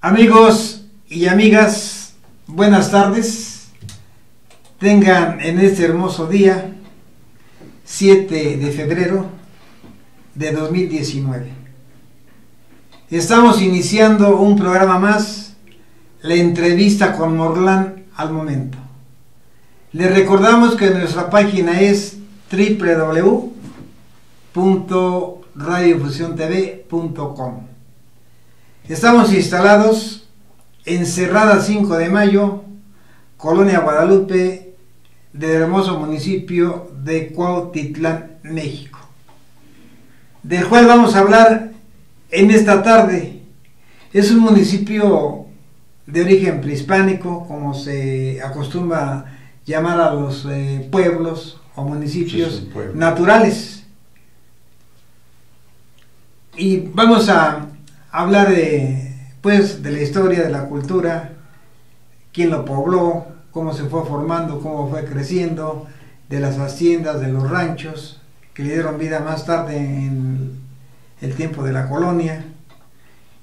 Amigos y amigas, buenas tardes. Tengan en este hermoso día, 7 de febrero de 2019. Estamos iniciando un programa más, la entrevista con Morlán al momento. Les recordamos que nuestra página es www.radiofusiontv.com. Estamos instalados en Cerrada 5 de Mayo, Colonia Guadalupe, del hermoso municipio de Cuautitlán, México, del cual vamos a hablar en esta tarde. Es un municipio de origen prehispánico, como se acostumbra llamar a los pueblos o municipios naturales. Y vamos a hablar de la historia, de la cultura, quién lo pobló, cómo se fue formando, cómo fue creciendo, de las haciendas, de los ranchos, que le dieron vida más tarde en el tiempo de la colonia,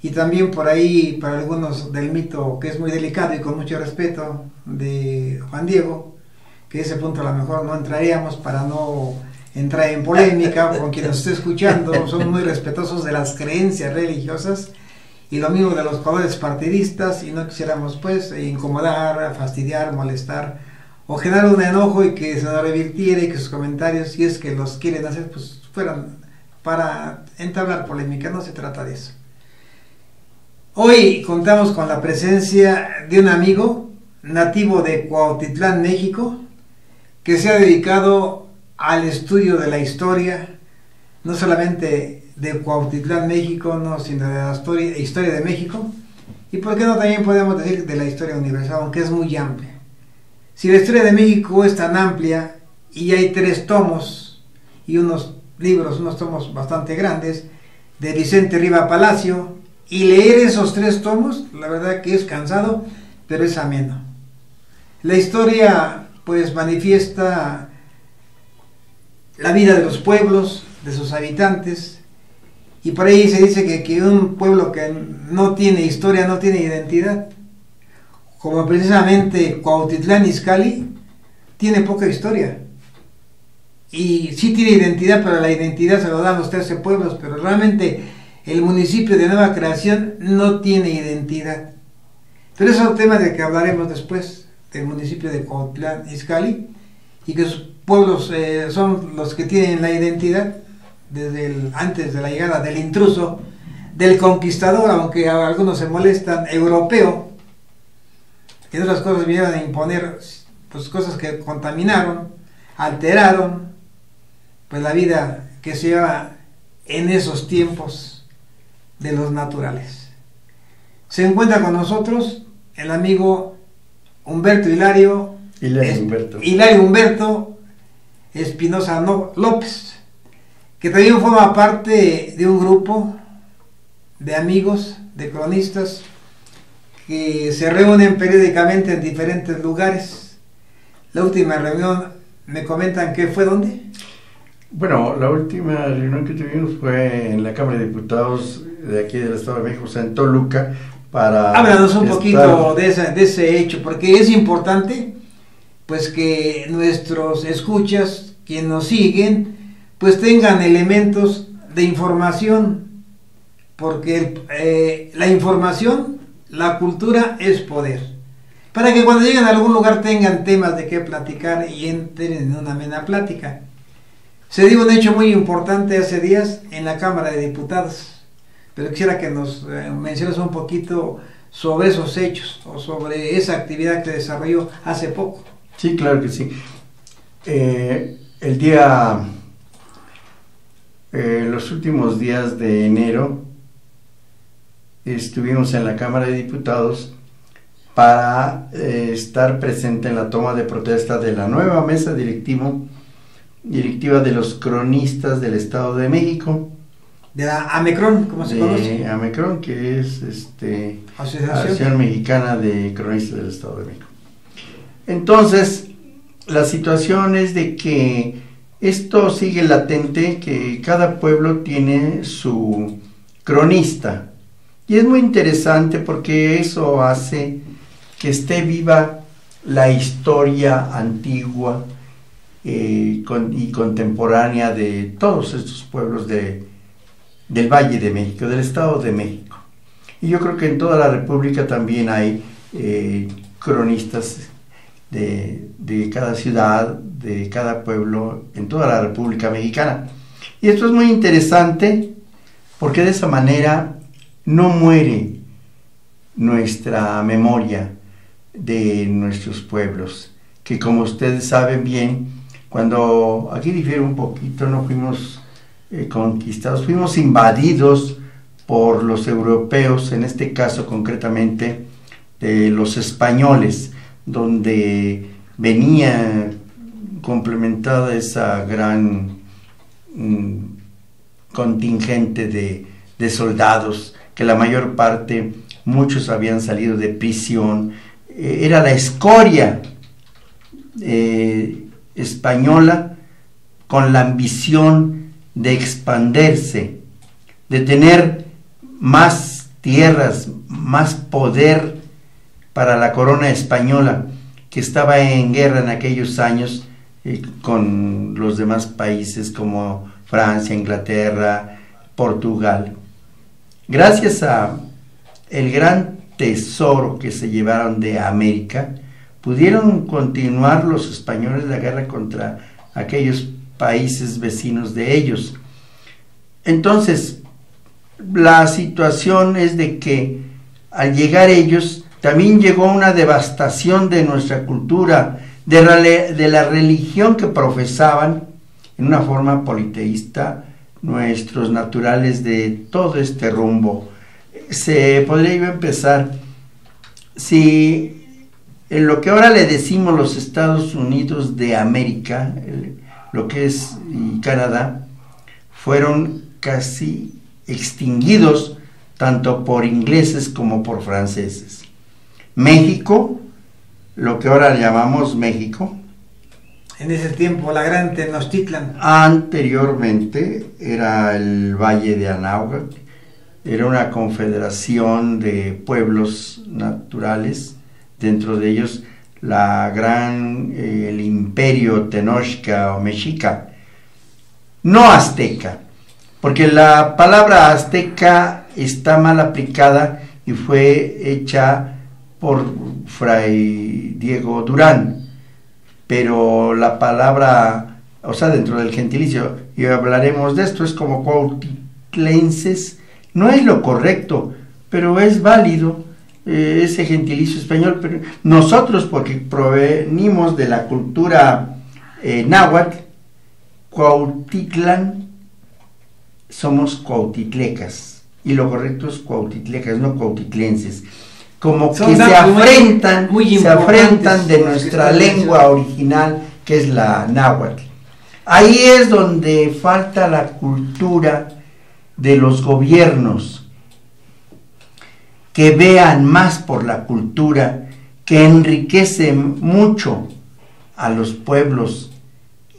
y también por ahí, para algunos, del mito, que es muy delicado y con mucho respeto, de Juan Diego, que ese punto a lo mejor no entraríamos para no entrar en polémica con quien nos esté escuchando. Somos muy respetuosos de las creencias religiosas y lo mismo de los colores partidistas, y no quisiéramos pues incomodar, fastidiar, molestar o generar un enojo y que se nos revirtiera y que sus comentarios, si es que los quieren hacer, pues fueran para entablar polémica. No se trata de eso. Hoy contamos con la presencia de un amigo nativo de Cuautitlán, México, que se ha dedicado al estudio de la historia, no solamente de Cuautitlán, México, no, sino de la historia de México, y por qué no también podemos decir de la historia universal, aunque es muy amplia. Si la historia de México es tan amplia y hay 3 tomos y unos libros, unos tomos bastante grandes, de Vicente Riva Palacio, y leer esos 3 tomos, la verdad que es cansado, pero es ameno. La historia pues manifiesta la vida de los pueblos, de sus habitantes, y por ahí se dice que un pueblo que no tiene historia no tiene identidad, como precisamente Cuautitlán Izcalli tiene poca historia, y sí tiene identidad, pero la identidad se lo dan los 13 pueblos, pero realmente el municipio de nueva creación no tiene identidad. Pero eso es un tema del que hablaremos después, del municipio de Cuautitlán Izcalli, y que sus pueblos son los que tienen la identidad desde antes de la llegada del intruso, del conquistador, aunque algunos se molestan, europeo, que otras cosas vinieron a imponer pues cosas que contaminaron, alteraron pues la vida que se lleva en esos tiempos de los naturales. Se encuentra con nosotros el amigo Hilario Humberto Espinosa López, que también forma parte de un grupo de amigos, de cronistas, que se reúnen periódicamente en diferentes lugares. La última reunión, me comentan que fue ¿dónde? Bueno, la última reunión que tuvimos fue en la Cámara de Diputados de aquí del Estado de México, o sea, en Toluca, para... Háblanos un poquito de ese hecho, porque es importante pues que nuestros escuchas, quienes nos siguen, pues tengan elementos de información, porque la información, la cultura es poder, para que cuando lleguen a algún lugar tengan temas de qué platicar y entren en una amena plática. Se dio un hecho muy importante hace días en la Cámara de Diputados, pero quisiera que nos menciones un poquito sobre esos hechos o sobre esa actividad que desarrolló hace poco. Sí, claro que sí. Los últimos días de enero estuvimos en la Cámara de Diputados para estar presente en la toma de protesta de la nueva mesa directiva de los cronistas del Estado de México. De la AMECRON, ¿cómo se conoce? AMECRON, que es Asociación Mexicana de Cronistas del Estado de México. Entonces, la situación es de que esto sigue latente, que cada pueblo tiene su cronista, Y es muy interesante porque eso hace que esté viva la historia antigua y contemporánea de todos estos pueblos del Valle de México, del Estado de México. Y yo creo que en toda la República también hay cronistas de cada ciudad, de cada pueblo, en toda la República Mexicana. Y esto es muy interesante porque de esa manera no muere nuestra memoria de nuestros pueblos, que como ustedes saben bien, cuando aquí difiere un poquito, no fuimos conquistados, fuimos invadidos por los europeos, en este caso concretamente de los españoles, donde venía complementada esa gran contingente de soldados, que la mayor parte, muchos habían salido de prisión, era la escoria española con la ambición de expandirse, de tener más tierras, más poder para la corona española, que estaba en guerra en aquellos años con los demás países como Francia, Inglaterra, Portugal. Gracias a el gran tesoro que se llevaron de América, pudieron continuar los españoles la guerra contra aquellos países vecinos de ellos. Entonces, la situación es de que al llegar ellos, también llegó una devastación de nuestra cultura, de la religión que profesaban, en una forma politeísta, nuestros naturales de todo este rumbo. Se podría empezar, si en lo que ahora le decimos los Estados Unidos de América, lo que es Canadá, fueron casi extinguidos tanto por ingleses como por franceses. México, lo que ahora llamamos México, en ese tiempo la gran Tenochtitlan, anteriormente era el Valle de Anáhuac, era una confederación de pueblos naturales, dentro de ellos el imperio Tenochca o Mexica, no azteca, porque la palabra azteca está mal aplicada y fue hecha por Fray Diego Durán, pero la palabra, o sea, dentro del gentilicio, y hablaremos de esto, es como cuautitlenses, no es lo correcto, pero es válido ese gentilicio español, pero nosotros, porque provenimos de la cultura náhuatl, Cuautitlan, somos cuautitlecas, y lo correcto es cuautitlecas, no cuautitlenses. Como que se afrentan de nuestra lengua original, que es la náhuatl. Ahí es donde falta la cultura de los gobiernos, que vean más por la cultura, que enriquece mucho a los pueblos,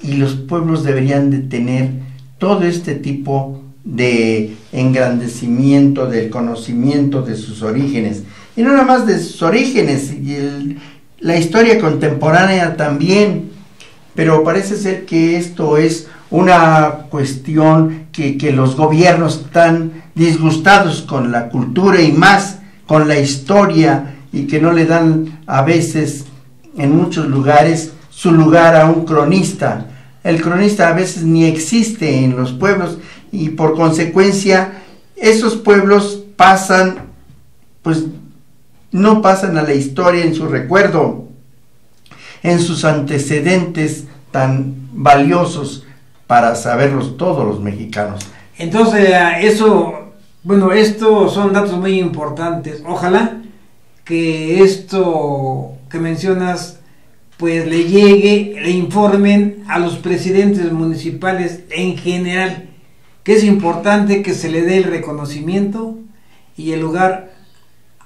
y los pueblos deberían de tener todo este tipo de engrandecimiento, del conocimiento de sus orígenes. Y no nada más de sus orígenes, y la historia contemporánea también, pero parece ser que esto es una cuestión que los gobiernos están disgustados con la cultura y más con la historia, y que no le dan a veces, en muchos lugares, su lugar a un cronista. El cronista a veces ni existe en los pueblos, y por consecuencia esos pueblos pasan, pues no pasan a la historia en su recuerdo, en sus antecedentes tan valiosos para saberlos todos los mexicanos. Entonces, estos son datos muy importantes. Ojalá que esto que mencionas, pues le llegue, le informen a los presidentes municipales en general, que es importante que se le dé el reconocimiento y el lugar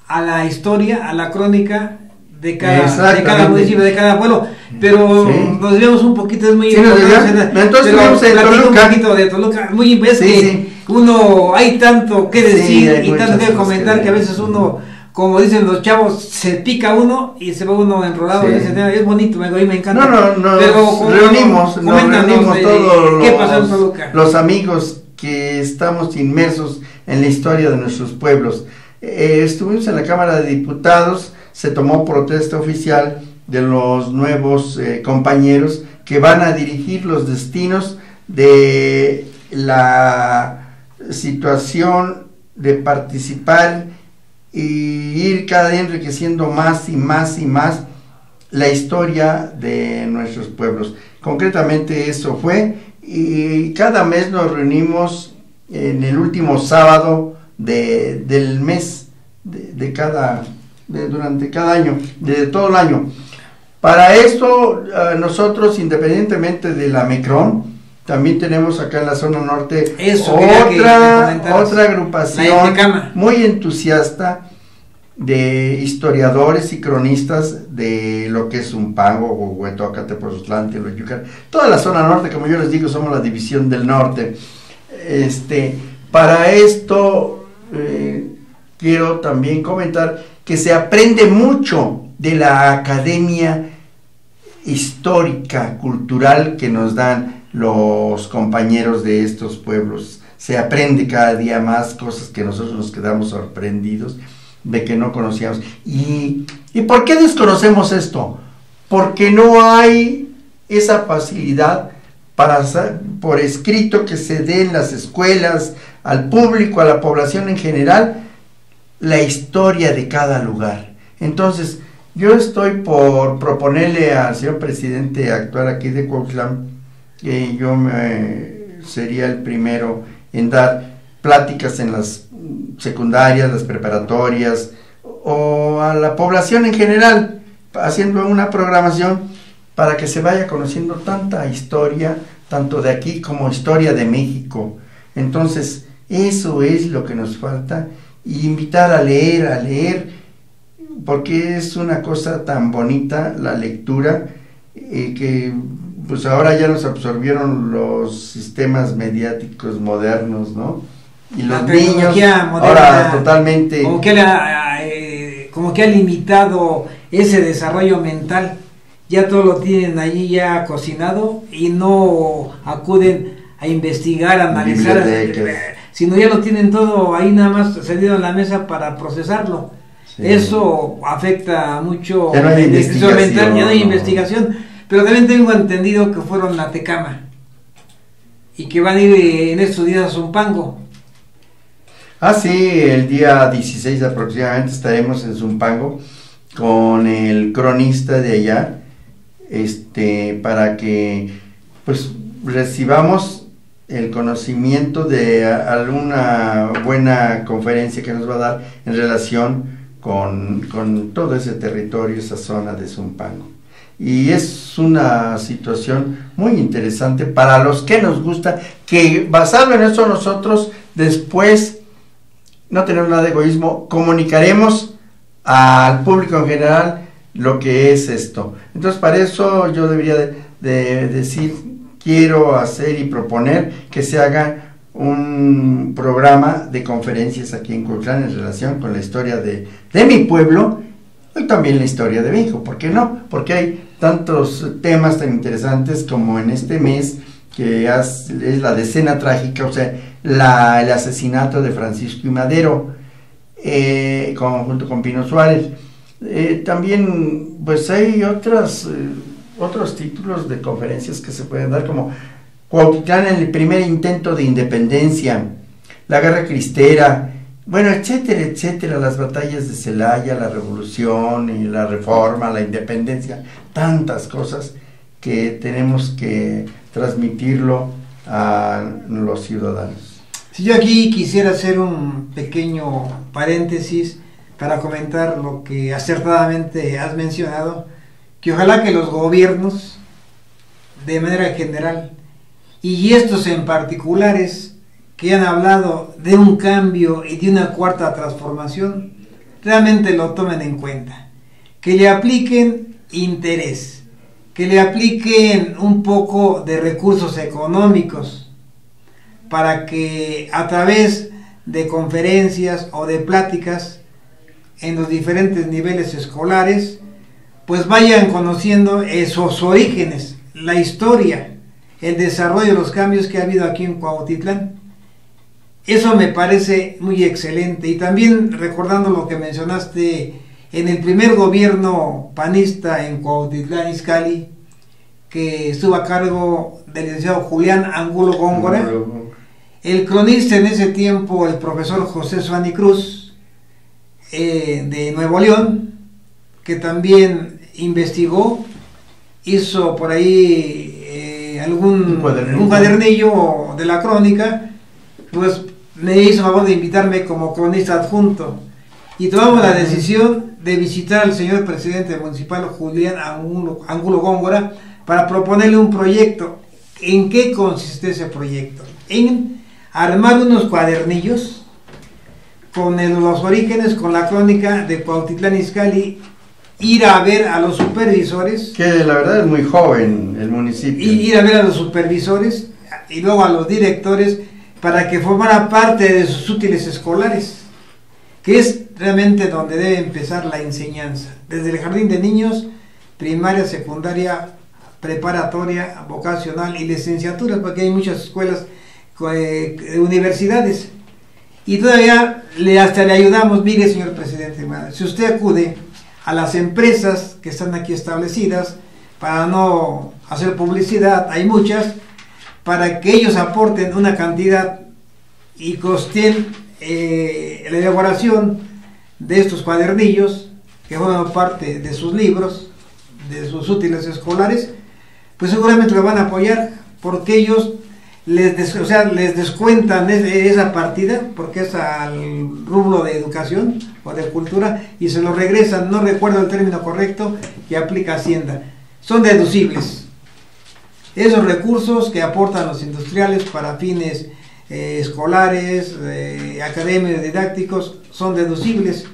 a la historia, a la crónica de cada municipio, de cada pueblo, pero sí, nos vemos un poquito, es muy sí, importante. Entonces vamos en Toluca. Un poquito de Toluca, muy es sí, que sí, uno hay tanto que decir y tanto que comentar que a veces uno, como dicen los chavos, se pica uno y se va uno enrolado en ese tema. Es bonito, me encanta. No, pero reunimos todos los amigos que estamos inmersos en la historia de nuestros pueblos. Estuvimos en la Cámara de Diputados, se tomó protesta oficial de los nuevos compañeros que van a dirigir los destinos de la situación de participar y ir cada día enriqueciendo más y más y más la historia de nuestros pueblos. Concretamente eso fue, y cada mes nos reunimos en el último sábado del mes durante cada año, de todo el año. Para esto nosotros, independientemente de la Mecron, también tenemos acá en la zona norte otra agrupación muy entusiasta de historiadores y cronistas de lo que es Zumpango, Huehuetoca, Tepoztlán, Teoloyucan, toda la zona norte. Como yo les digo, somos la división del norte. Para esto quiero también comentar que se aprende mucho de la academia histórica, cultural que nos dan los compañeros de estos pueblos. Se aprende cada día más cosas que nosotros nos quedamos sorprendidos de que no conocíamos. ¿Y por qué desconocemos esto? Porque no hay esa facilidad por escrito que se dé en las escuelas, al público, a la población en general, la historia de cada lugar. Entonces, yo estoy por proponerle al señor presidente actual aquí de Cuauhtlán, que yo sería el primero en dar pláticas en las secundarias, las preparatorias, o a la población en general, haciendo una programación para que se vaya conociendo tanta historia, tanto de aquí como historia de México. Entonces, eso es lo que nos falta, y invitar a leer, porque es una cosa tan bonita la lectura, que pues ahora ya nos absorbieron los sistemas mediáticos modernos, ¿no? Y los niños moderna, ahora totalmente como que ha limitado ese desarrollo mental. Ya todo lo tienen allí ya cocinado y no acuden a investigar, a analizar, sino ya lo tienen todo ahí nada más servido en la mesa para procesarlo. Sí. Eso afecta mucho ya no hay investigación, mental, ya no hay investigación. Pero también tengo entendido que fueron a Tecama y que van a ir en estos días a Zumpango. Sí, el día 16 aproximadamente estaremos en Zumpango con el cronista de allá, para que pues recibamos el conocimiento de alguna buena conferencia que nos va a dar en relación con todo ese territorio, esa zona de Zumpango. Y es una situación muy interesante para los que nos gusta, que basado en eso nosotros después, no tenemos nada de egoísmo, comunicaremos al público en general lo que es esto. Entonces, para eso yo debería de decir, quiero hacer y proponer que se haga un programa de conferencias aquí en Cuauhtlán en relación con la historia de mi pueblo y también la historia de México. ¿Por qué no? Porque hay tantos temas tan interesantes como en este mes, que es la decena trágica, o sea, el asesinato de Francisco I. Madero, junto con Pino Suárez. También pues hay otros títulos de conferencias que se pueden dar, como Cuauhtlán en el primer intento de independencia, la guerra cristera, bueno, etcétera, etcétera, las batallas de Celaya, la revolución y la reforma, la independencia, tantas cosas que tenemos que transmitirlo a los ciudadanos. Si yo aquí quisiera hacer un pequeño paréntesis para comentar lo que acertadamente has mencionado, que ojalá que los gobiernos, de manera general, y estos en particulares, que han hablado de un cambio y de una cuarta transformación, realmente lo tomen en cuenta. que le apliquen interés, que le apliquen un poco de recursos económicos, para que a través de conferencias o de pláticas en los diferentes niveles escolares, pues vayan conociendo esos orígenes, la historia, el desarrollo de los cambios que ha habido aquí en Cuautitlán. Eso me parece muy excelente. Y también recordando lo que mencionaste, en el primer gobierno panista en Cuautitlán Izcalli, que estuvo a cargo del licenciado Julián Angulo Góngora, el cronista en ese tiempo, el profesor José Suani Cruz, de Nuevo León, que también investigó, hizo por ahí un cuadernillo de la crónica, pues me hizo favor de invitarme como cronista adjunto, y tomamos la decisión de visitar al señor presidente municipal Julián Angulo Góngora para proponerle un proyecto. ¿En qué consiste ese proyecto? En armar unos cuadernillos con los orígenes, con la crónica de Cuautitlán Izcalli, ir a ver a los supervisores, que la verdad es muy joven el municipio, y ir a ver a los supervisores y luego a los directores, para que formara parte de sus útiles escolares, que es realmente donde debe empezar la enseñanza, desde el jardín de niños, primaria, secundaria, preparatoria, vocacional y licenciatura, porque hay muchas escuelas, universidades. Y todavía hasta le ayudamos. Mire, señor presidente, si usted acude a las empresas que están aquí establecidas, para no hacer publicidad, hay muchas, para que ellos aporten una cantidad y costeen la elaboración de estos cuadernillos, que forman parte de sus libros, de sus útiles escolares, pues seguramente lo van a apoyar, porque ellos les descuentan esa partida, porque es al rubro de educación o de cultura, y se lo regresan, no recuerdo el término correcto que aplica Hacienda. Son deducibles. Esos recursos que aportan los industriales para fines escolares, académicos, didácticos, son deducibles.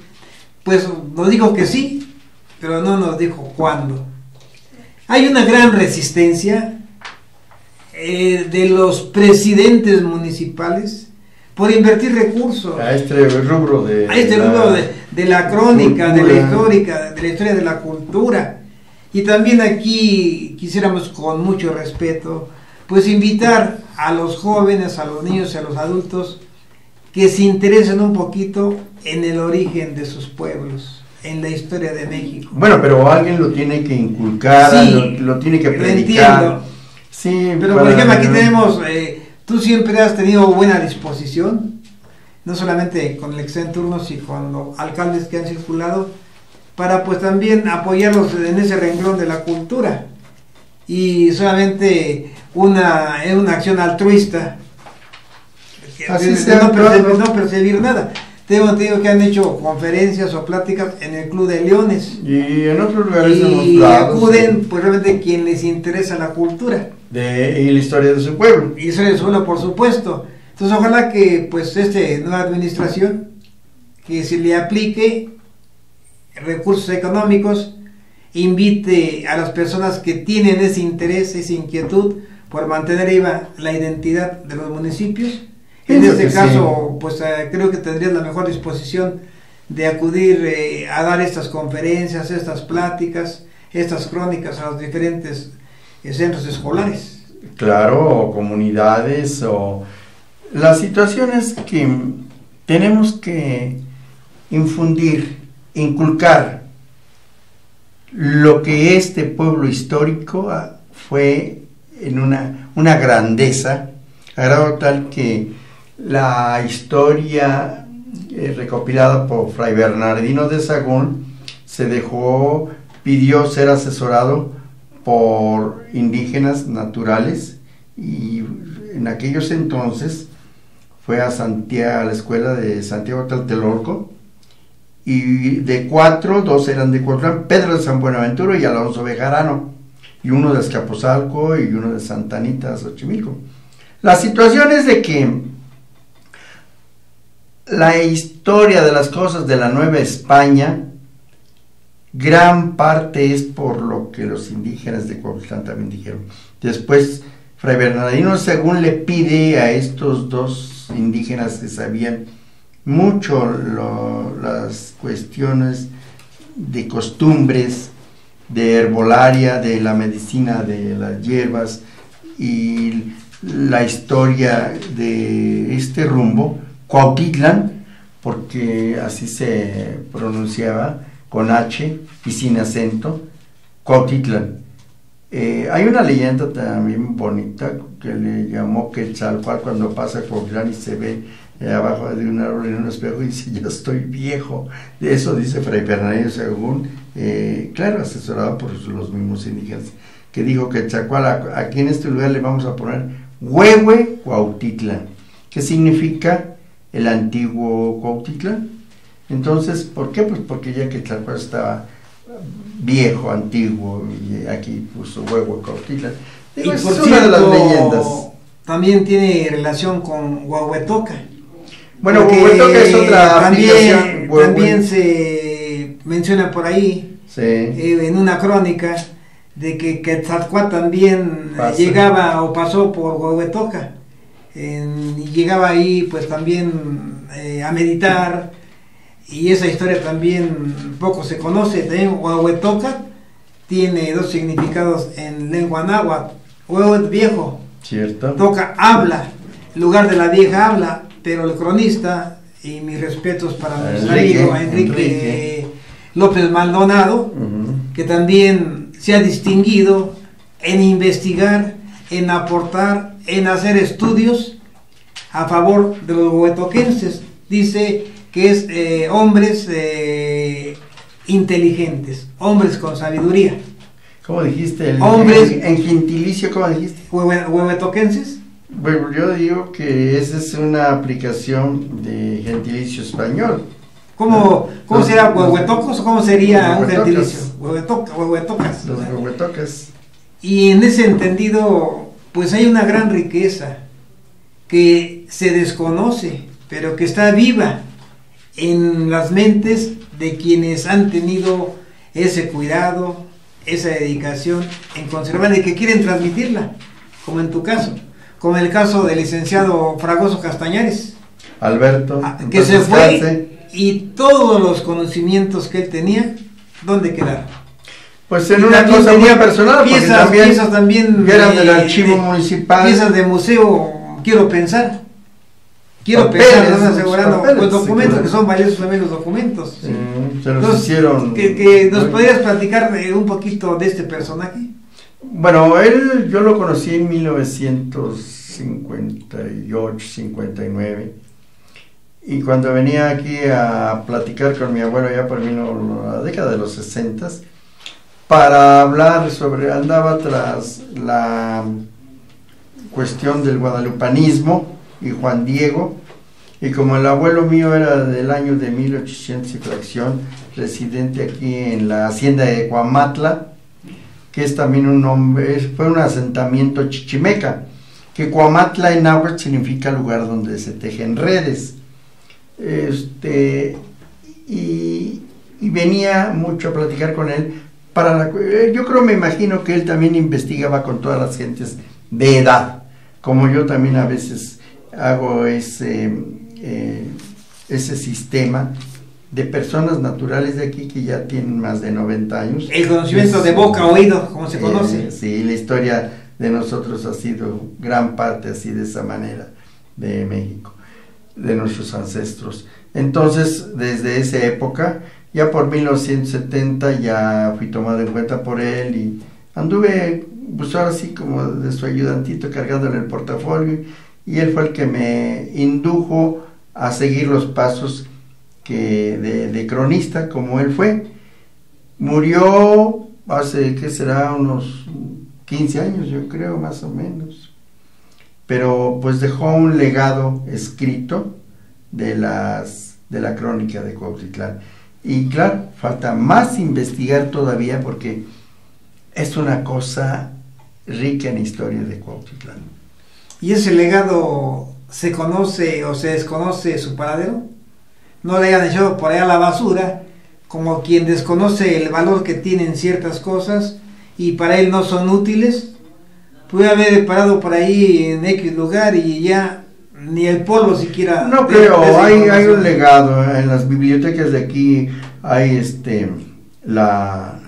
Pues nos dijo que sí, pero no nos dijo cuándo. Hay una gran resistencia de los presidentes municipales por invertir recursos a este rubro de la crónica, cultura, de la historia de la cultura. Y también aquí quisiéramos, con mucho respeto, pues invitar a los jóvenes, a los niños y a los adultos que se interesen un poquito en el origen de sus pueblos, en la historia de México. Bueno, pero alguien lo tiene que inculcar, sí, lo tiene que predicar. Entiendo. Sí, pero por ejemplo aquí tenemos, tú siempre has tenido buena disposición, no solamente con el ex en turno, sino con los alcaldes que han circulado, para pues también apoyarlos en ese renglón de la cultura, y solamente una acción altruista, no percibir nada. Tengo que han hecho conferencias o pláticas en el Club de Leones, y en otros lugares, y acuden pues realmente quien les interesa la cultura y la historia de su pueblo, y historia de su pueblo, por supuesto. Entonces ojalá que pues nueva administración, que se le aplique recursos económicos, invite a las personas que tienen ese interés, esa inquietud por mantener viva la identidad de los municipios. En este caso, sí, pues creo que tendrías la mejor disposición de acudir a dar estas conferencias, estas pláticas, estas crónicas a los diferentes centros escolares. Claro, o comunidades, o las situaciones que tenemos que infundir, inculcar lo que este pueblo histórico fue en una grandeza, a grado tal que la historia recopilada por Fray Bernardino de Sahagún pidió ser asesorado por indígenas naturales, y en aquellos entonces fue a la escuela de Santiago Tlatelolco, y de 4, 2 eran de Cuautitlán, Pedro de San Buenaventura y Alonso Bejarano, y uno de Azcapotzalco y uno de Santa Anita, Xochimilco. La situación es de que la historia de las cosas de la Nueva España gran parte es por lo que los indígenas de Cuautitlán también dijeron. Después, Fray Bernardino según le pide a estos dos indígenas que sabían mucho las cuestiones de costumbres, de herbolaria, de la medicina de las hierbas y la historia de este rumbo, Cuautitlán, porque así se pronunciaba, con H y sin acento, Cuautitlán. Hay una leyenda también bonita que le llamó Quetzalcóatl cuando pasa a Cuautitlán y se ve abajo de un árbol en un espejo y dice, ya estoy viejo. De eso dice Fray Bernardino según, claro, asesorado por los mismos indígenas, que dijo que Quetzalcóatl, aquí en este lugar le vamos a poner Huehue Cuautitlán, que significa el antiguo Cuautitlán. Entonces, ¿por qué? Pues porque ya Quetzalcóatl estaba viejo, antiguo, y aquí puso Huehue Cuautitlán. Digo, es una de las leyendas. También tiene relación con Huehuetoca. Bueno, Huehuetoca es otra también se menciona por ahí, sí, en una crónica, de que Quetzalcóatl también llegaba o pasó por Huehuetoca, y llegaba ahí pues también a meditar, y esa historia también poco se conoce. También Huehuetoca tiene dos significados en lengua náhuatl. Huehuet viejo, cierto, toca habla, lugar de la vieja habla, pero el cronista, y mis respetos para nuestro amigo Enrique López Maldonado, que también se ha distinguido en investigar, en aportar, en hacer estudios a favor de los huehuetoquenses. Dice que es hombres inteligentes, hombres con sabiduría. ¿Cómo dijiste? Hombres en gentilicio, ¿cómo dijiste? Huehuetoquenses. Bueno, yo digo que esa es una aplicación de gentilicio español. ¿Cómo sería huehuetocos o cómo sería un gentilicio? Huehuetocas. Los huehuetocas. Y en ese entendido, pues hay una gran riqueza que se desconoce, pero que está viva en las mentes de quienes han tenido ese cuidado, esa dedicación en conservar y que quieren transmitirla, como en tu caso, como en el caso del licenciado Fragoso Castañares, Alberto, que se fue y todos los conocimientos que él tenía, ¿dónde quedaron? Pues en una cosa muy personal, piezas también eran del archivo municipal, piezas de museo, quiero pensar, están asegurando los documentos, que son valiosos también los documentos. Sí, se los hicieron. Que nos podrías platicar un poquito de este personaje. Bueno, yo lo conocí en 1958, 59, y cuando venía aquí a platicar con mi abuelo ya por la década de los 60, para hablar andaba tras la cuestión del guadalupanismo y Juan Diego, y como el abuelo mío era del año de 1800 y fracción, residente aquí en la hacienda de Cuamatla, que es también fue un asentamiento chichimeca, que Cuamatla en náhuatl significa lugar donde se tejen redes, y venía mucho a platicar con él, yo creo, me imagino que él también investigaba con todas las gentes de edad, como yo también a veces hago ese sistema de personas naturales de aquí que ya tienen más de 90 años. El conocimiento de boca a oído, como se conoce. Sí, la historia de nosotros ha sido gran parte así de esa manera de México, de nuestros ancestros. Entonces, desde esa época, ya por 1970 ya fui tomado en cuenta por él y anduve, pues ahora sí como de su ayudantito cargándole el portafolio, y él fue el que me indujo a seguir los pasos de cronista como él fue. Murió hace, ¿qué será? Unos 15 años, yo creo, más o menos. Pero pues dejó un legado escrito de la crónica de Cuautitlán. Y claro, falta más investigar todavía porque es una cosa rica en historia de Cuautitlán. ¿Y ese legado se conoce o se desconoce su paradero? ¿No le hayan echado por allá a la basura, como quien desconoce el valor que tienen ciertas cosas y para él no son útiles. Puede haber parado por ahí en X lugar y ya ni el polvo siquiera. No creo, hay un legado en las bibliotecas de aquí, hay la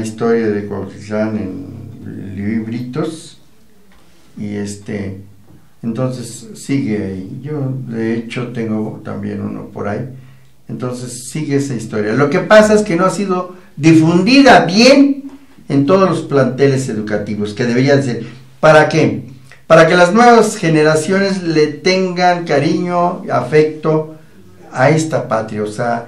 historia de Cuautitlán en libritos y entonces sigue ahí. Yo de hecho tengo también uno por ahí. Entonces sigue esa historia. Lo que pasa es que no ha sido difundida bien en todos los planteles educativos, que deberían ser. ¿Para qué? Para que las nuevas generaciones le tengan cariño, afecto a esta patria, o sea,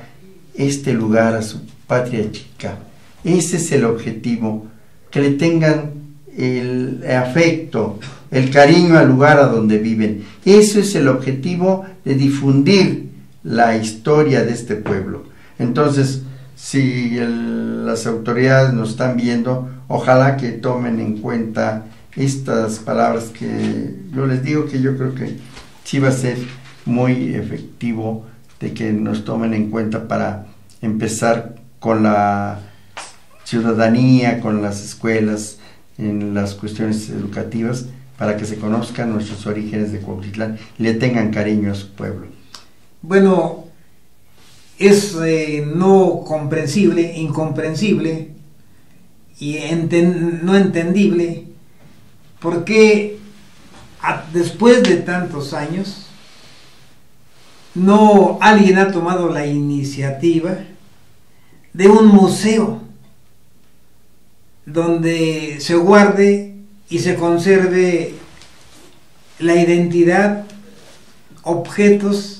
este lugar, a su patria chica. Ese es el objetivo, que le tengan el afecto, el cariño al lugar a donde viven. Eso es el objetivo de difundir la historia de este pueblo. Entonces, si las autoridades nos están viendo, ojalá que tomen en cuenta estas palabras que yo les digo, que yo creo que sí va a ser muy efectivo de que nos tomen en cuenta para empezar con la ciudadanía, con las escuelas, en las cuestiones educativas, para que se conozcan nuestros orígenes de Cuautitlán y le tengan cariño a su pueblo. Bueno, es no comprensible, incomprensible y no entendible por qué después de tantos años no alguien ha tomado la iniciativa de un museo donde se guarde y se conserve la identidad, objetos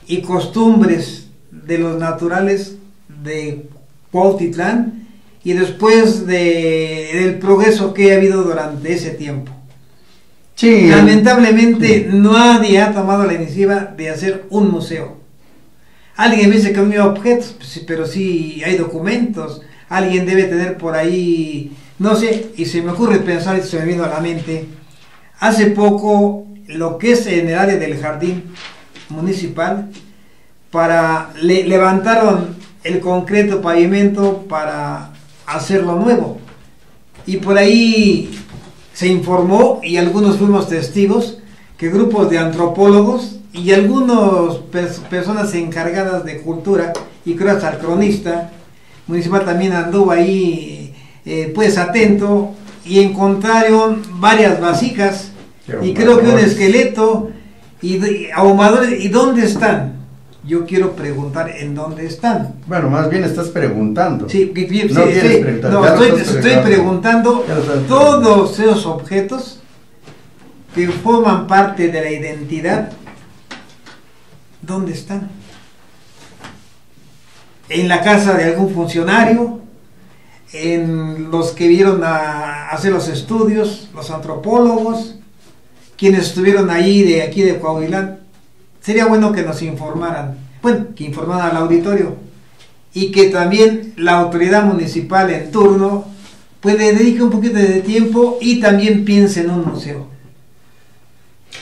y costumbres de los naturales de Cuautitlán y después del progreso que ha habido durante ese tiempo. Sí, lamentablemente nadie ha tomado la iniciativa de hacer un museo. Alguien dice que no hay objetos, pero sí hay documentos. Alguien debe tener por ahí, no sé, y se me ocurre pensar, y se me vino a la mente, hace poco lo que es en el área del jardín municipal, levantaron el concreto pavimento para hacerlo nuevo, y por ahí se informó, y algunos fuimos testigos, que grupos de antropólogos y algunas personas encargadas de cultura, y creo hasta el cronista municipal también anduvo ahí pues atento, y encontraron varias vasijas y creo que un esqueleto y ahumadores. ¿Y dónde están? Yo quiero preguntar en dónde están. Bueno, más bien estás preguntando. Sí, no quieres preguntar. No, estoy preguntando todos esos objetos que forman parte de la identidad, ¿dónde están? En la casa de algún funcionario, en los que vieron a hacer los estudios, los antropólogos, quienes estuvieron ahí de aquí de Coahuila. Sería bueno que nos informaran, bueno, que informaran al auditorio, y que también la autoridad municipal en turno pues le dedique un poquito de tiempo y también piense en un museo.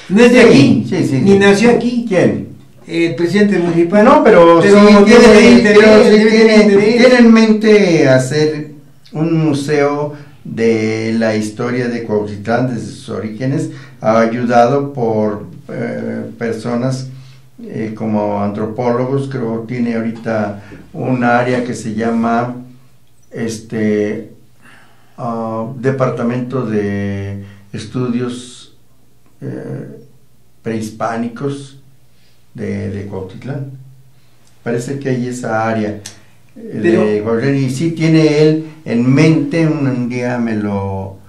No es de aquí, ni nació aquí. ¿Quién? El presidente municipal. No, pero sí tiene en mente hacer un museo de la historia de Cuautitlán desde sus orígenes, ayudado por personas como antropólogos. Creo que tiene ahorita un área que se llama Departamento de Estudios Prehispánicos de Cuautitlán. Parece que hay esa área y sí tiene él en mente. Un día me lo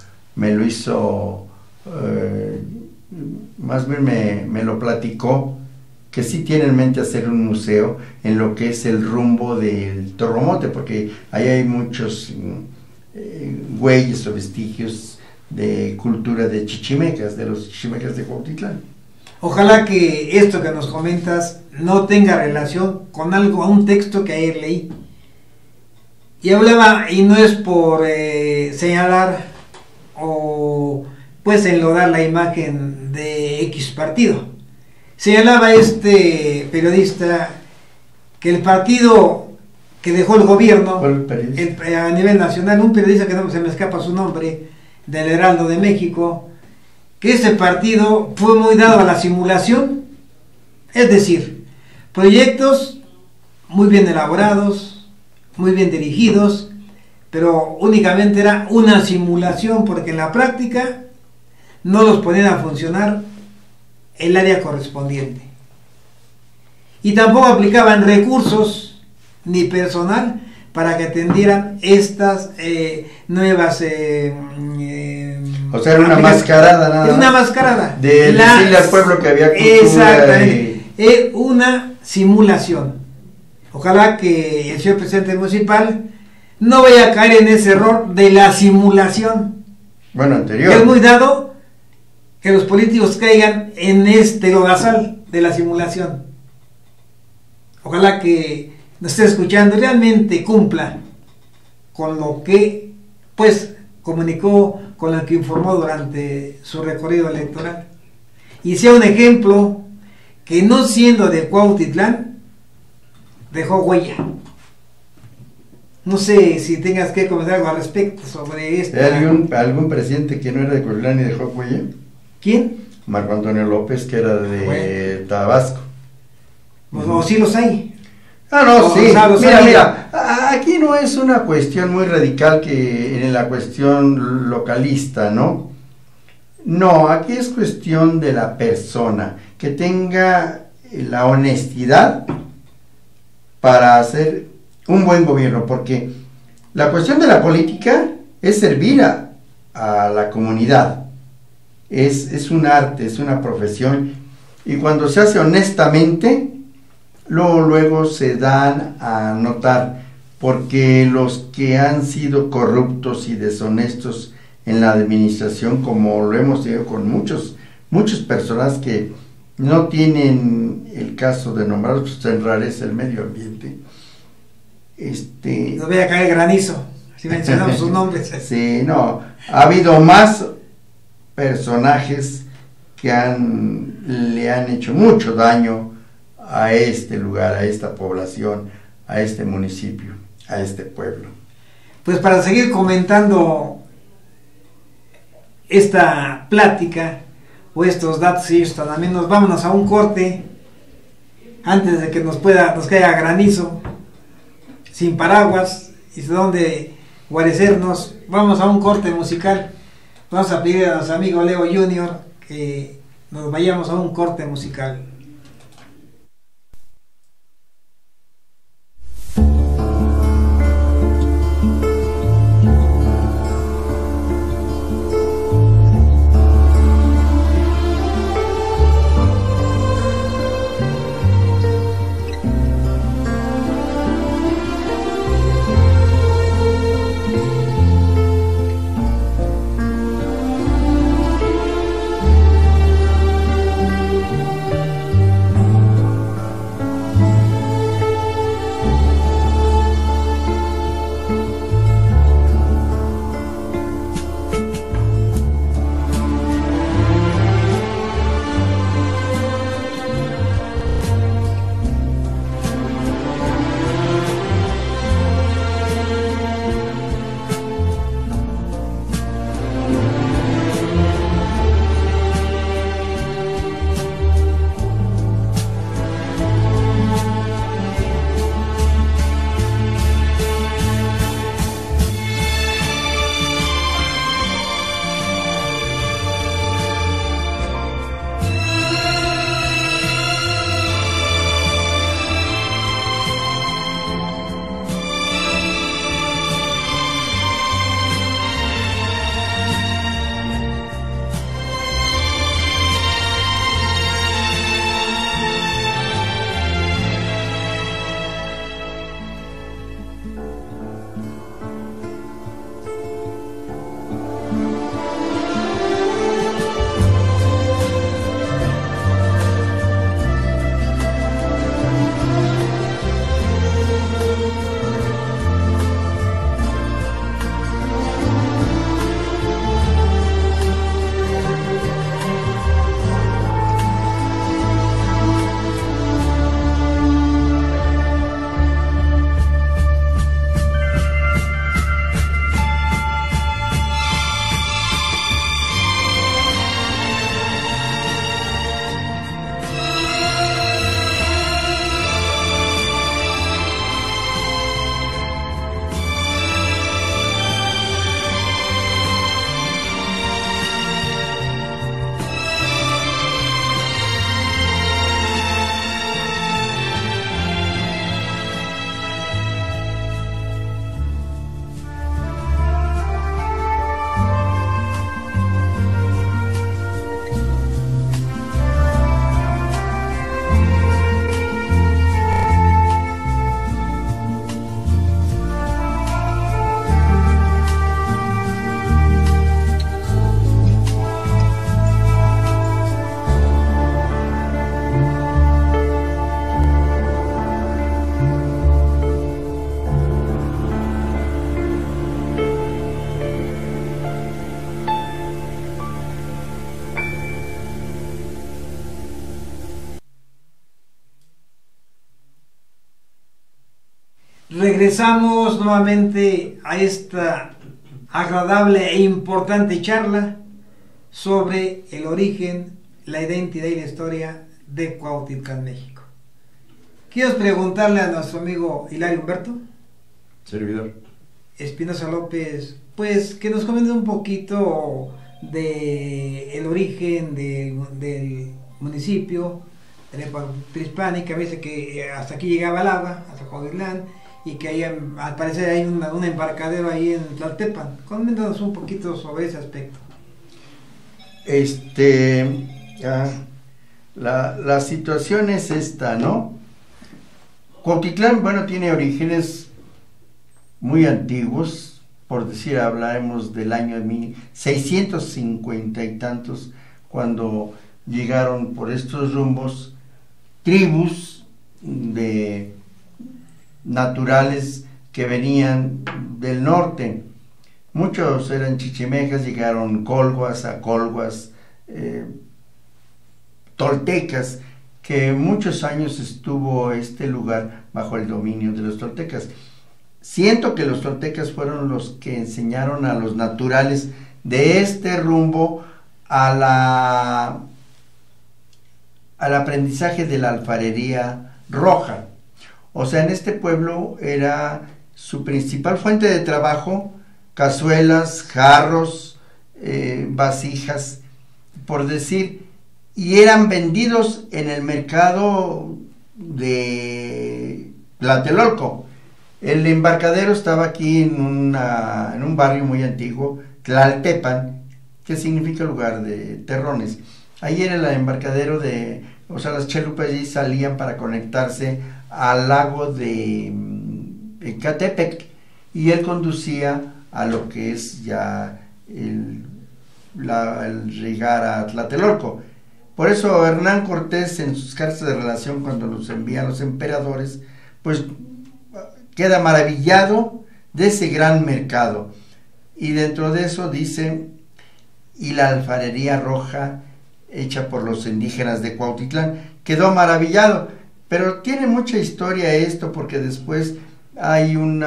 hizo, más bien me lo platicó, que sí tiene en mente hacer un museo en lo que es el rumbo del Torromote, porque ahí hay muchos huellas o vestigios de cultura de chichimecas, de los chichimecas de Cuautitlán. Ojalá que esto que nos comentas no tenga relación con algo, a un texto que ayer leí. Y hablaba, y no es por señalar o pues enlodar la imagen de X partido. Señalaba este periodista que el partido que dejó el gobierno ¿Cuál a nivel nacional, un periodista que no se me escapa su nombre, del Heraldo de México, que ese partido fue muy dado a la simulación, es decir, proyectos muy bien elaborados, muy bien dirigidos, pero únicamente era una simulación porque en la práctica no los ponían a funcionar el área correspondiente. Y tampoco aplicaban recursos ni personal para que atendieran estas nuevas... o sea, era una mascarada nada más. Una mascarada. De decirle al pueblo que había cultura. Exactamente. Una simulación. Ojalá que el señor presidente municipal no vaya a caer en ese error de la simulación. Bueno, anterior. Es muy dado que los políticos caigan en este lodazal de la simulación. Ojalá que nos esté escuchando, realmente cumpla con lo que pues comunicó, con lo que informó durante su recorrido electoral, y sea un ejemplo que, no siendo de Cuautitlán, dejó huella. No sé si tengas que comentar algo al respecto sobre esto. ¿Algún presidente que no era de Cuautitlán y dejó huella? ¿Quién? Marco Antonio López, que era de Tabasco. O sí los hay. Ah, no, sí. Mira, aquí no es una cuestión muy radical que en la cuestión localista, ¿no? No, aquí es cuestión de la persona, que tenga la honestidad para hacer un buen gobierno, porque la cuestión de la política es servir a la comunidad, es un arte, es una profesión, y cuando se hace honestamente, luego se dan a notar, porque los que han sido corruptos y deshonestos en la administración, como lo hemos tenido con muchas personas que no tienen el caso de nombrar, pues enrarece el medio ambiente. No voy a caer granizo si mencionamos sus nombres. Sí, no, ha habido más personajes que le han hecho mucho daño a este lugar, a esta población, a este municipio, a este pueblo. Pues para seguir comentando esta plática o estos datos y estos también, vámonos a un corte antes de que nos caiga granizo, sin paraguas y de dónde guarecernos. Vamos a un corte musical. Vamos a pedir a nuestro amigo Leo Junior que nos vayamos a un corte musical. Regresamos nuevamente a esta agradable e importante charla sobre el origen, la identidad y la historia de Cuautitlán, México. Quiero preguntarle a nuestro amigo Hilario Humberto Servidor Espinosa López, pues que nos comente un poquito de el origen del municipio de la prehispánica. Me dice que hasta aquí llegaba el agua, hasta Cuautitlán, y que hay, al parecer hay un embarcadero ahí en Tlaltepan. Coméntanos un poquito sobre ese aspecto. La situación es esta, ¿no? Cuautitlán, bueno, tiene orígenes muy antiguos, por decir, hablaremos del año 1650 y tantos, cuando llegaron por estos rumbos tribus de naturales que venían del norte. Muchos eran chichimejas, llegaron colhuas, acolhuas, toltecas, que muchos años estuvo este lugar bajo el dominio de los toltecas. Siento que los toltecas fueron los que enseñaron a los naturales de este rumbo al aprendizaje de la alfarería roja. O sea, en este pueblo era su principal fuente de trabajo, cazuelas, jarros, vasijas, por decir, y eran vendidos en el mercado de Tlatelolco. El embarcadero estaba aquí en un barrio muy antiguo, Tlaltepan, que significa lugar de terrones. Ahí era el embarcadero o sea, las chalupas allí salían para conectarse al lago de Ecatepec, y él conducía a lo que es ya el llegar a Tlatelolco. Por eso Hernán Cortés, en sus cartas de relación, cuando los envía a los emperadores, pues queda maravillado de ese gran mercado, y dentro de eso dice: y la alfarería roja hecha por los indígenas de Cuautitlán. Quedó maravillado, pero tiene mucha historia esto, porque después hay en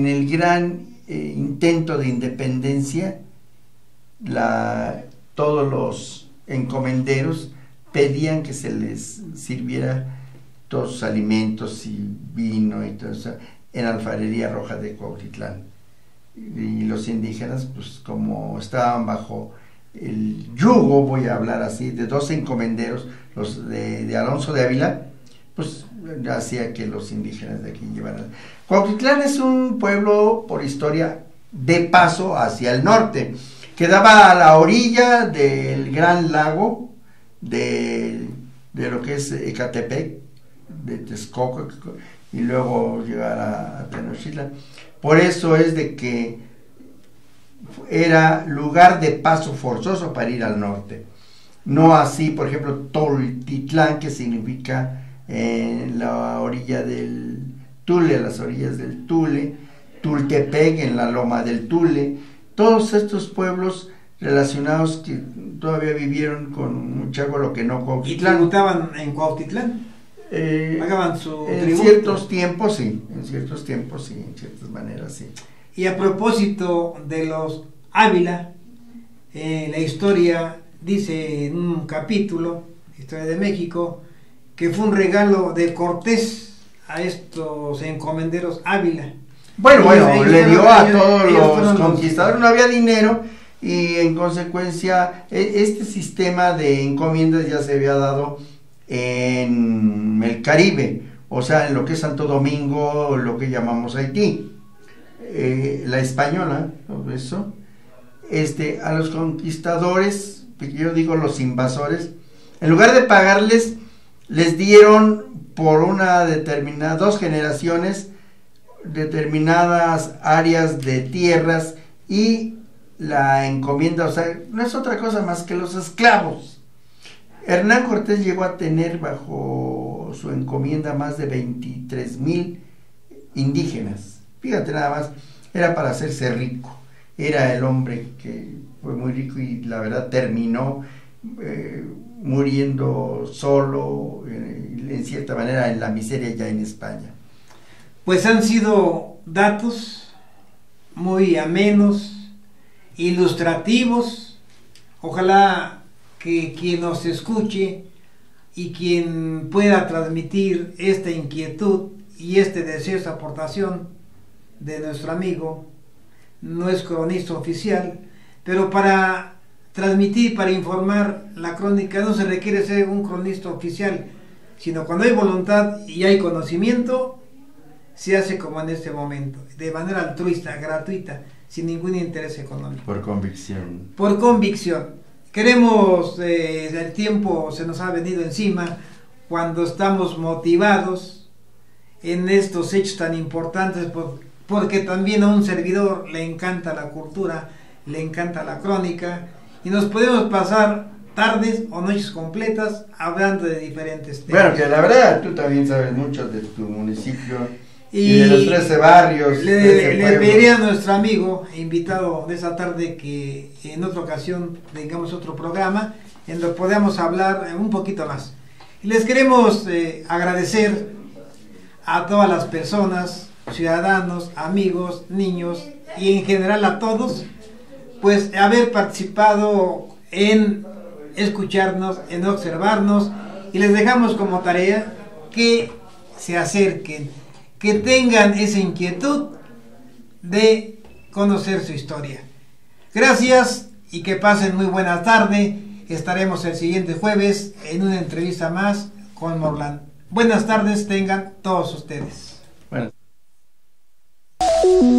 el gran intento de independencia, todos los encomenderos pedían que se les sirviera todos sus alimentos y vino y todo eso en alfarería roja de Cuautitlán. Y los indígenas, pues como estaban bajo el yugo, voy a hablar así, de dos encomenderos, los de Alonso de Ávila, pues hacía que los indígenas de aquí llevaran. Cuautitlán es un pueblo, por historia, de paso hacia el norte. Quedaba a la orilla del gran lago de lo que es Ecatepec, de Texcoco, y luego llegar a Tenochtitlan. Por eso es de que era lugar de paso forzoso para ir al norte. No así, por ejemplo, Toltitlán, que significa en la orilla del Tule, a las orillas del Tule, Tultepec, en la loma del Tule. Todos estos pueblos relacionados que todavía vivieron con mucho lo que no Cuautitlán. ¿Y tributaban en Cuautitlán? ¿Pagaban su en tributo? ciertos tiempos sí, en ciertas maneras sí. Y a propósito de los Ávila, la historia dice en un capítulo, Historia de México, que fue un regalo de Cortés a estos encomenderos Ávila. Bueno, le dio a todos los conquistadores, no había dinero, y en consecuencia este sistema de encomiendas ya se había dado en el Caribe, o sea, en lo que es Santo Domingo, lo que llamamos Haití, la española, eso, a los conquistadores, yo digo los invasores, en lugar de pagarles, les dieron por dos generaciones, determinadas áreas de tierras y la encomienda, o sea, no es otra cosa más que los esclavos. Hernán Cortés llegó a tener bajo su encomienda más de 23,000 indígenas. Fíjate nada más, era para hacerse rico. Era el hombre que fue muy rico y la verdad terminó muriendo solo, en cierta manera en la miseria ya en España. Pues han sido datos muy amenos, ilustrativos. Ojalá que quien nos escuche y quien pueda transmitir esta inquietud y este deseo, esta aportación de nuestro amigo, no es cronista oficial, pero para transmitir, para informar la crónica no se requiere ser un cronista oficial, sino cuando hay voluntad y hay conocimiento, se hace como en este momento, de manera altruista, gratuita, sin ningún interés económico. Por convicción. Por convicción. Queremos, el tiempo se nos ha venido encima, cuando estamos motivados en estos hechos tan importantes, porque también a un servidor le encanta la cultura, le encanta la crónica, y nos podemos pasar tardes o noches completas hablando de diferentes temas. Bueno, que la verdad tú también sabes mucho de tu municipio y de los 13 barrios. Le pediría a nuestro amigo invitado de esta tarde que en otra ocasión tengamos otro programa en donde podamos hablar un poquito más. Y les queremos agradecer a todas las personas, ciudadanos, amigos, niños y en general a todos, pues haber participado en escucharnos, en observarnos, y les dejamos como tarea que se acerquen, que tengan esa inquietud de conocer su historia. Gracias y que pasen muy buena tarde. Estaremos el siguiente jueves en una entrevista más con Morland. Buenas tardes tengan todos ustedes. Bueno. We'll be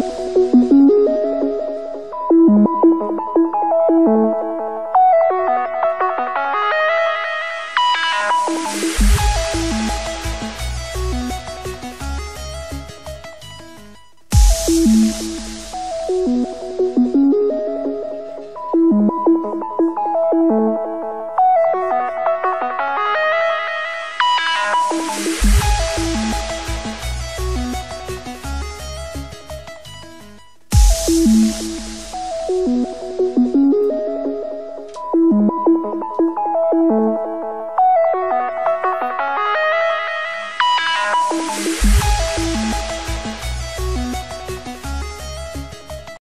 right back.